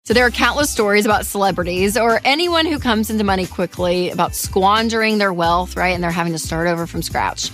So there are countless stories about celebrities or anyone who comes into money quickly about squandering their wealth, right? And they're having to start over from scratch.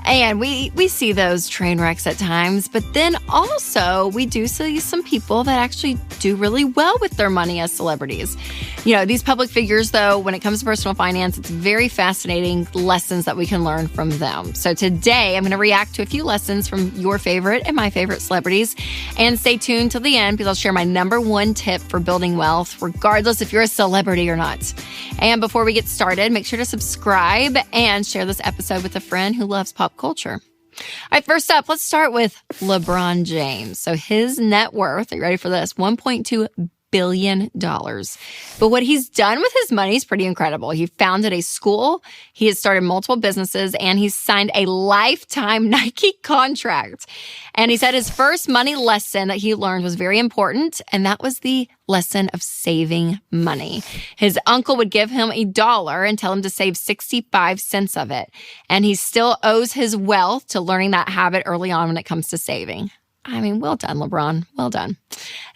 And we see those train wrecks at times, but then also we do see some people that actually do really well with their money as celebrities. You know, these public figures, though, when it comes to personal finance, it's very fascinating lessons that we can learn from them. So today I'm going to react to a few lessons from your favorite and my favorite celebrities. And stay tuned till the end because I'll share my number one tip for building wealth, regardless if you're a celebrity or not. And before we get started, make sure to subscribe and share this episode with a friend who loves pop culture. All right, first up, let's start with LeBron James. So his net worth, are you ready for this? $1.2 billion. But what he's done with his money is pretty incredible. He founded a school, he has started multiple businesses, and he's signed a lifetime Nike contract. And he said his first money lesson that he learned was very important, and that was the lesson of saving money. His uncle would give him $1 and tell him to save 65 cents of it. And he still owes his wealth to learning that habit early on when it comes to saving. I mean, well done, LeBron. Well done.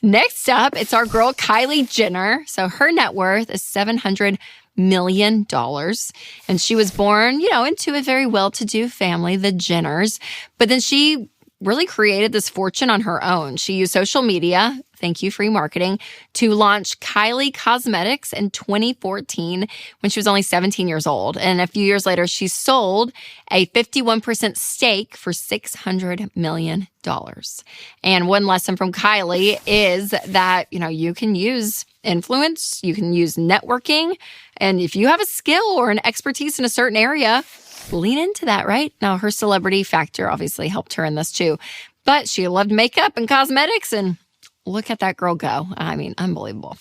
Next up, it's our girl, Kylie Jenner. So her net worth is $700 million. And she was born, into a very well-to-do family, the Jenners. But then she really created this fortune on her own. She used social media, thank you, free marketing, to launch Kylie Cosmetics in 2014 when she was only 17 years old. And a few years later, she sold a 51% stake for $600 million. And one lesson from Kylie is that, you can use influence, you can use networking, and if you have a skill or an expertise in a certain area, lean into that, right? Now, her celebrity factor obviously helped her in this too, but she loved makeup and cosmetics, and look at that girl go. I mean, unbelievable.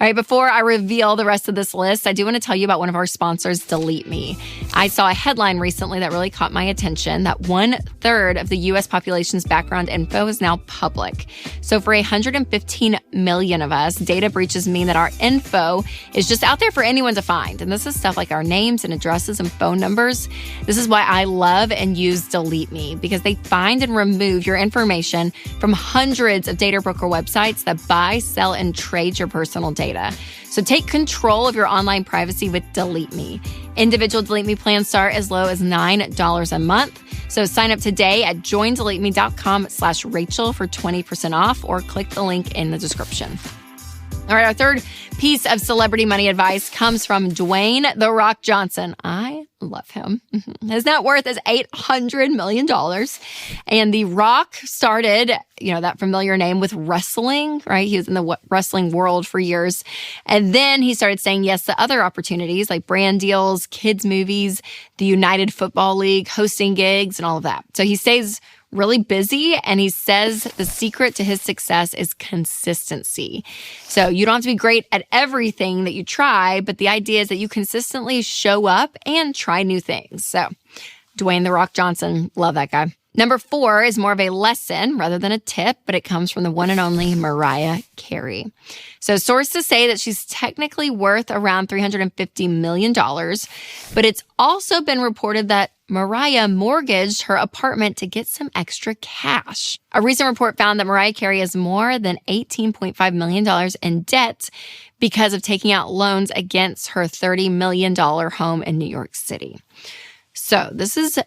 All right, before I reveal the rest of this list, I do want to tell you about one of our sponsors, Delete Me. I saw a headline recently that really caught my attention, that 1/3 of the U.S. population's background info is now public. So for 115 million of us, data breaches mean that our info is just out there for anyone to find. And this is stuff like our names and addresses and phone numbers. This is why I love and use Delete Me, because they find and remove your information from hundreds of data broker websites that buy, sell, and trade your personal data. So take control of your online privacy with Delete Me. Individual Delete Me plans start as low as $9 a month. So sign up today at joindeleteme.com/Rachel for 20% off, or click the link in the description. All right, our third piece of celebrity money advice comes from Dwayne "The Rock" Johnson. I love him. His net worth is $800 million. And The Rock started, that familiar name, with wrestling, right? He was in the wrestling world for years. And then he started saying yes to other opportunities like brand deals, kids' movies, the United Football League, hosting gigs, and all of that. So he stays really busy, and he says the secret to his success is consistency. So you don't have to be great at everything that you try, but the idea is that you consistently show up and try new things. So Dwayne "The Rock" Johnson, love that guy. Number 4 is more of a lesson rather than a tip, but it comes from the one and only Mariah Carey. So sources say that she's technically worth around $350 million, but it's also been reported that Mariah mortgaged her apartment to get some extra cash. A recent report found that Mariah Carey has more than $18.5 million in debt because of taking out loans against her $30 million home in New York City. So this is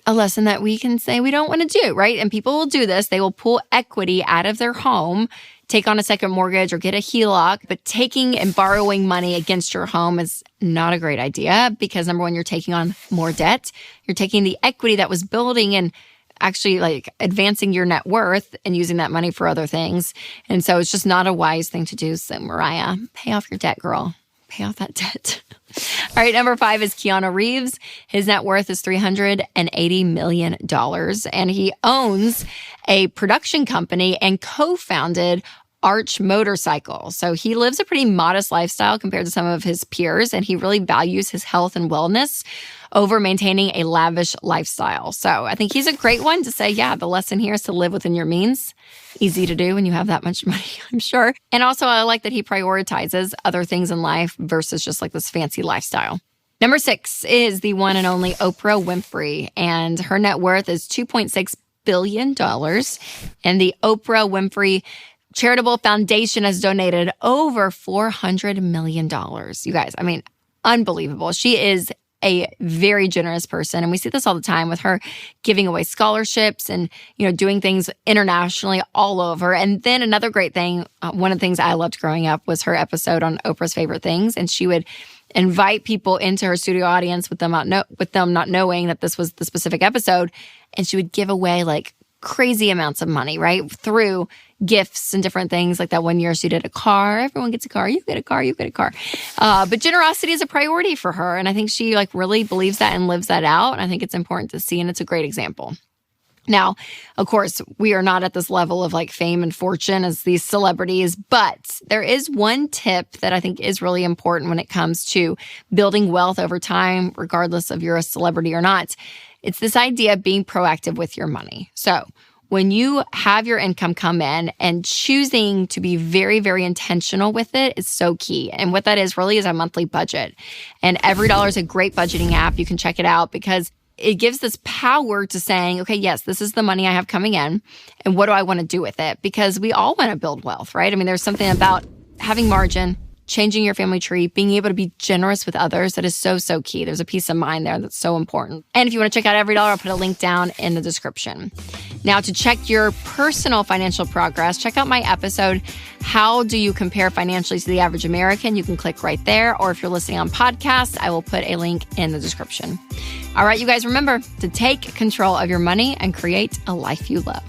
a lesson that we can say we don't want to do, right? And people will do this. They will pull equity out of their home, take on a second mortgage, or get a HELOC. But taking and borrowing money against your home is not a great idea because, number one, you're taking on more debt. You're taking the equity that was building and actually advancing your net worth and using that money for other things. And so it's just not a wise thing to do. So Mariah, pay off your debt, girl. Pay off that debt. All right, number 5 is Keanu Reeves. His net worth is $380 million, and he owns a production company and co-founded Arch Motorcycle. So he lives a pretty modest lifestyle compared to some of his peers, and he really values his health and wellness over maintaining a lavish lifestyle. So I think he's a great one to say, yeah, the lesson here is to live within your means. Easy to do when you have that much money, I'm sure. And also I like that he prioritizes other things in life versus just this fancy lifestyle. Number 6 is the one and only Oprah Winfrey, and her net worth is $2.6 billion. And the Oprah Winfrey charitable foundation has donated over $400 million. You guys, I mean, unbelievable. She is a very generous person. And we see this all the time with her giving away scholarships and, doing things internationally all over. And then another great thing, one of the things I loved growing up was her episode on Oprah's Favorite Things. And she would invite people into her studio audience with them not knowing that this was the specific episode. And she would give away like crazy amounts of money, right? Through gifts and different things. Like that one year she did a car. Everyone gets a car. You get a car. You get a car. But generosity is a priority for her. And I think she really believes that and lives that out. And I think it's important to see. And it's a great example. Now, of course, we are not at this level of fame and fortune as these celebrities, but there is one tip that I think is really important when it comes to building wealth over time, regardless of you're a celebrity or not. It's this idea of being proactive with your money. So when you have your income come in and choosing to be very, very intentional with it is so key. And what that is really is a monthly budget. And Everydollar is a great budgeting app. You can check it out because it gives this power to saying, okay, yes, this is the money I have coming in. And what do I want to do with it? Because we all want to build wealth, right? I mean, there's something about having margin, changing your family tree, being able to be generous with others that is so, so key. There's a peace of mind there that's so important. And if you want to check out Everydollar, I'll put a link down in the description. Now, to check your personal financial progress, check out my episode, How Do You Compare Financially to the Average American? You can click right there. Or if you're listening on podcast, I will put a link in the description. All right, you guys, remember to take control of your money and create a life you love.